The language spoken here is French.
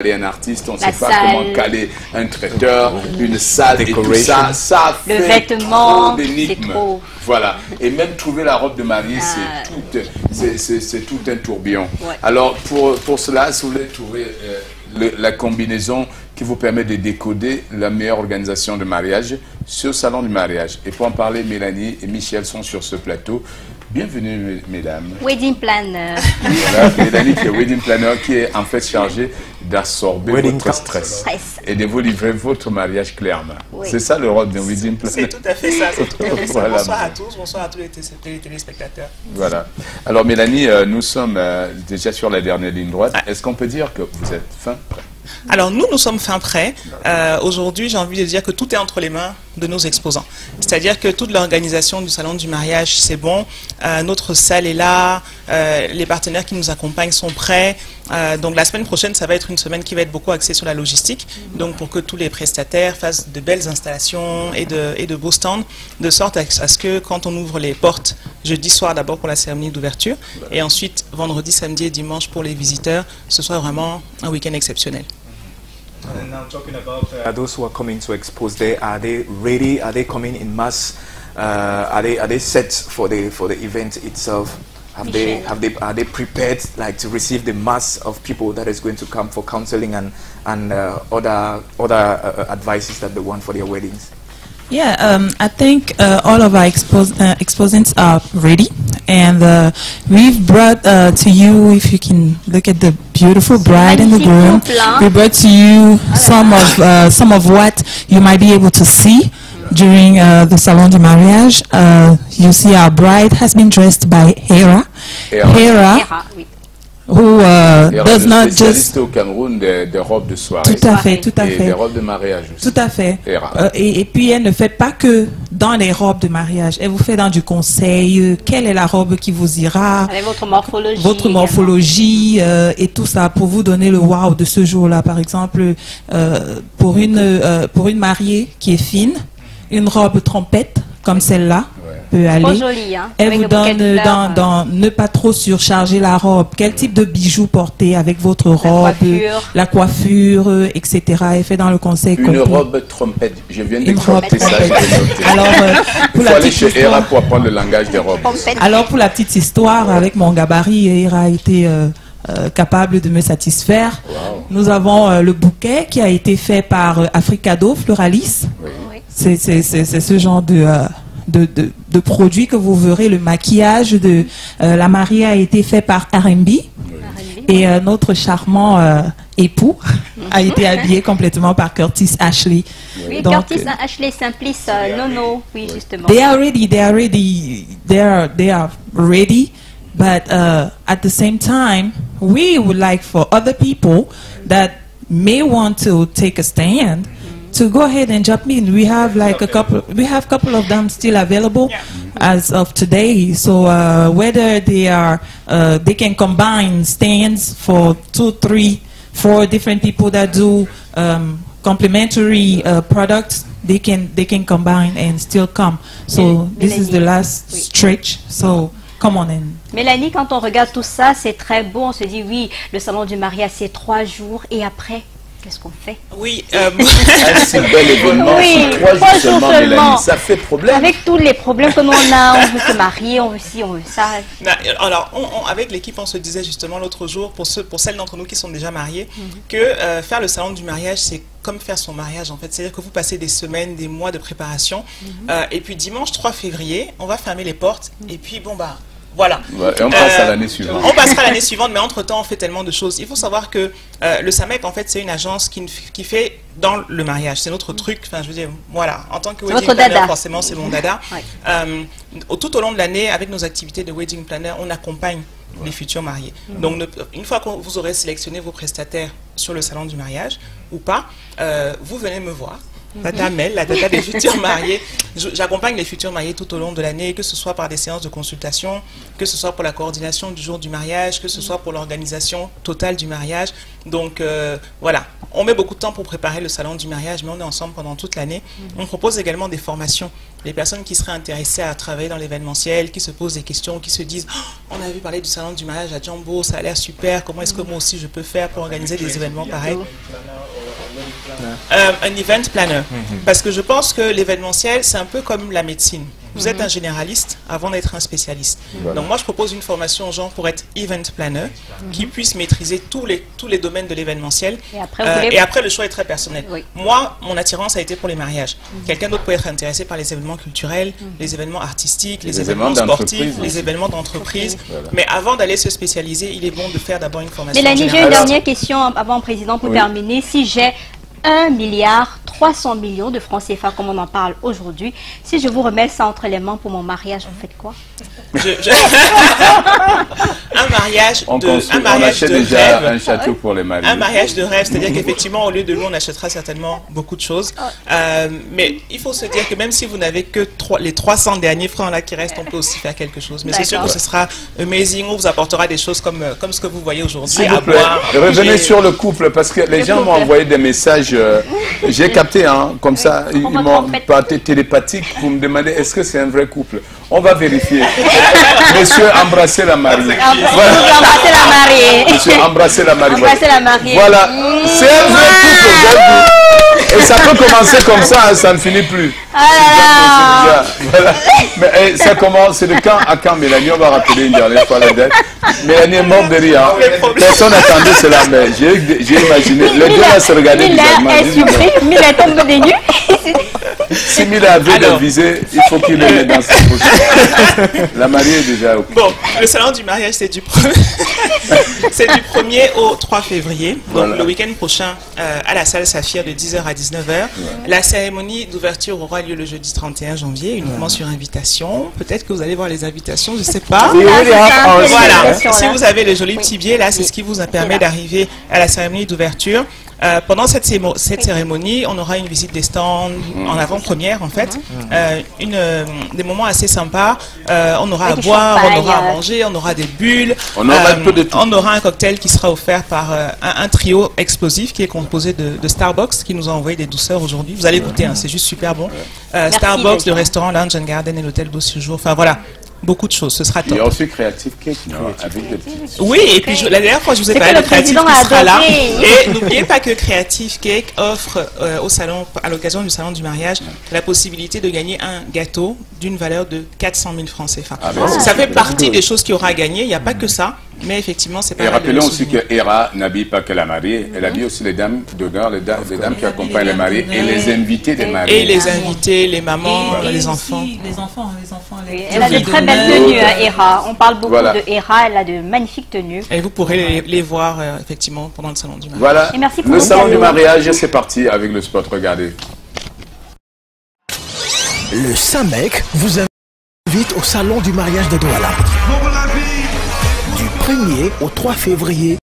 Et un artiste, on ne sait pas comment caler un traiteur, une salle, et tout ça, ça fait le vêtement, trop d'énigmes. Voilà. Et même trouver la robe de mariée, c'est tout un tourbillon. Ouais. Alors, pour cela, si vous voulez trouver la combinaison qui vous permet de décoder la meilleure organisation de mariage sur le salon du mariage. Et pour en parler, Mélanie et Michel sont sur ce plateau. Bienvenue, mesdames. Wedding planner. Voilà, Mélanie qui est wedding planner, qui est en fait chargée d'absorber votre stress et de vous livrer votre mariage clairement. Oui. C'est ça le rôle d'un wedding planner. C'est tout à fait ça. Voilà. Bonsoir à tous, bonsoir à tous les téléspectateurs. Voilà. Alors Mélanie, nous sommes déjà sur la dernière ligne droite. Est-ce qu'on peut dire que vous êtes fin prêt? Alors nous sommes fin prêts. Aujourd'hui, j'ai envie de dire que tout est entre les mains de nos exposants. C'est-à-dire que toute l'organisation du salon du mariage, c'est bon. Notre salle est là. Les partenaires qui nous accompagnent sont prêts. Donc la semaine prochaine, ça va être une semaine qui va être beaucoup axée sur la logistique. Donc pour que tous les prestataires fassent de belles installations et de beaux stands, de sorte à ce que quand on ouvre les portes, jeudi soir d'abord pour la cérémonie d'ouverture, et ensuite vendredi, samedi et dimanche pour les visiteurs, ce soit vraiment un week-end exceptionnel. And now talking about those who are coming to expose there, are they ready? Are they coming in mass? Are they set for the event itself? Are they prepared like to receive the mass of people that is going to come for counseling and other advices that they want for their weddings? Yeah, I think all of our exposants are ready, and we've brought to you, if you can look at the beautiful bride and the groom, we brought to you some of what you might be able to see during the Salon du Mariage. You see our bride has been dressed by Hera. Hera, who does not just au Cameroun des robes de soirée. Tout à fait, tout à fait. Des robes de mariage aussi. Tout à fait. Et puis elle ne fait pas que dans les robes de mariage. Elle vous fait dans du conseil. Quelle est la robe qui vous ira? Avec votre morphologie. Votre morphologie et tout ça pour vous donner le wow de ce jour-là. Par exemple, pour une mariée qui est fine, une robe trompette comme celle-là. Peut aller. Trop jolie, hein, elle vous donne dans ne pas trop surcharger la robe. Quel type de bijoux porter avec votre robe, la coiffure, etc. Elle fait dans le conseil une complet. Robe trompette. Je viens de tromper ça. Alors, pour la petite histoire, Hera pour apprendre le langage des robes. Alors pour la petite histoire, avec mon gabarit, Hera a été capable de me satisfaire. Wow. Nous avons le bouquet qui a été fait par Africado Floralis. Oui. C'est ce genre de produits que vous verrez. Le maquillage de la mariée a été fait par R&B et notre charmant époux a été habillé complètement par Curtis Ashley. Oui, donc, Curtis Ashley Simplice Nono, oui justement. They are ready, but at the same time, we would like for other people that may want to take a stand to go ahead and jump in. We have like a couple of them still available as of today. So whether they can combine stands for 2, 3, 4 different people that do complementary products, they can combine and still come. So this is the last stretch. So come on in. Mélanie, quand on regarde tout ça, c'est très beau. On se dit oui, le salon du mariage c'est 3 jours et après. Qu'est-ce qu'on fait? Oui, c'est un bel événement, oui, 3 jours seulement, Mélanie, ça fait problème. Avec tous les problèmes que nous on a, on veut se marier, on veut ci, on veut ça. Alors, avec l'équipe, on se disait justement l'autre jour, pour celles d'entre nous qui sont déjà mariées, que faire le salon du mariage, c'est comme faire son mariage en fait. C'est-à-dire que vous passez des semaines, des mois de préparation, et puis dimanche 3 février, on va fermer les portes, et puis bon bah... Voilà. Ouais, et on passe à l'année suivante. On passera l'année suivante, mais entre-temps, on fait tellement de choses. Il faut savoir que le SAMEC, en fait, c'est une agence qui fait dans le mariage. C'est notre truc. Enfin, je veux dire, voilà. En tant que wedding planner, forcément, c'est mon dada. Tout au long de l'année, avec nos activités de wedding planner, on accompagne les futurs mariés. Donc, une fois que vous aurez sélectionné vos prestataires sur le salon du mariage ou pas, vous venez me voir. Tata Mel, la tata des futurs mariés. J'accompagne les futurs mariés tout au long de l'année, que ce soit par des séances de consultation, que ce soit pour la coordination du jour du mariage, que ce soit pour l'organisation totale du mariage. Donc voilà, on met beaucoup de temps pour préparer le salon du mariage, mais on est ensemble pendant toute l'année. On propose également des formations. Les personnes qui seraient intéressées à travailler dans l'événementiel, qui se posent des questions, qui se disent oh, on a vu parler du salon du mariage à Djambo, ça a l'air super, comment est-ce que moi aussi je peux faire pour organiser des événements pareils? Un event planner. Parce que je pense que l'événementiel, c'est un peu comme la médecine. Vous êtes un généraliste avant d'être un spécialiste. Donc moi, je propose une formation aux gens pour être event planner, qui puisse maîtriser tous les domaines de l'événementiel. Et après, le choix est très personnel. Moi, mon attirance a été pour les mariages. Quelqu'un d'autre peut être intéressé par les événements culturels, les événements artistiques, les événements sportifs, les événements d'entreprise. Mais avant d'aller se spécialiser, il est bon de faire d'abord une formation. Mélanie, j'ai une dernière question avant, Président, pour terminer. Si j'ai 1,3 milliard de francs CFA, comme on en parle aujourd'hui, si je vous remets ça entre les mains pour mon mariage, vous faites quoi? Un mariage on achète de déjà rêve. Un château pour les mariés. Un mariage de rêve, c'est-à-dire qu'effectivement, au lieu de l'eau, on achètera certainement beaucoup de choses. Mais il faut se dire que même si vous n'avez que les 300 derniers francs là qui restent, on peut aussi faire quelque chose. Mais c'est sûr que ce sera amazing, on vous apportera des choses comme ce que vous voyez aujourd'hui à boire. Revenez sur le couple, parce que les gens m'ont envoyé des messages. J'ai capté, hein, comme ça, ils m'ont parlé télépathique pour me demander est-ce que c'est un vrai couple. On va vérifier. Monsieur, embrassez la mariée. Embrassez la mariée. Monsieur, embrassez la mariée. Embrassez la mariée. Voilà, c'est un vrai couple. Et ça peut commencer comme ça, hein, ça ne finit plus. Voilà. Mais ça commence, c'est de quand à quand, Mélanie? On va rappeler une dernière fois la date. Mélanie est morte de rire. Personne n'attendait cela, mais j'ai imaginé. Les deux là se regardaient bizarrement. Mille est tombé des nues. Si Mille avait de visée, il faut qu'il le mette dans sa poche. La mariée est déjà occupée. Bon, le salon du mariage, c'est du 1er au 3 février, donc le week-end prochain, à la salle Saphir de 10h à 19h. La cérémonie d'ouverture aura lieu le jeudi 31 janvier, uniquement sur invitation. Peut-être que vous allez voir les invitations, je ne sais pas. Voilà, si vous avez le joli petit billet, là, c'est ce qui vous permet d'arriver à la cérémonie d'ouverture. Pendant cette cérémonie, on aura une visite des stands en avant-première, en fait. Des moments assez sympas. On aura à boire, on aura à manger, on aura des bulles. On aura un peu de tout. On aura un cocktail qui sera offert par un trio explosif qui est composé de Starbucks, qui nous a envoyé des douceurs aujourd'hui. Vous allez goûter, hein, c'est juste super bon. Starbucks, le restaurant Lounge and Garden et l'hôtel Beau Séjour. Enfin voilà. Beaucoup de choses, ce sera top. Il y a aussi Creative Cake, non, avec des petits... Oui, et puis la dernière fois, je vous ai parlé de Creative qui sera là. Et n'oubliez pas que Creative Cake offre au salon, à l'occasion du salon du mariage, la possibilité de gagner un gâteau d'une valeur de 400 000 francs CFA. Ça fait partie des choses qu'il y aura à gagner. Il n'y a pas que ça, mais effectivement, c'est pas. Et rappelons aussi que Hera n'habille pas que la mariée, elle habille aussi les dames d'honneur, les dames qui accompagnent les mariés et les invités des mariés. Et les invités, les mamans, les enfants. Les enfants. Elle a de très belles tenues, Hera. On parle beaucoup de Hera, elle a de magnifiques tenues. Et vous pourrez les voir effectivement pendant le salon du mariage. Voilà, et merci pour le salon du mariage, c'est parti avec le spot, regardez. Le SAMEC vous invite au salon du mariage de Douala. Du 1er au 3 février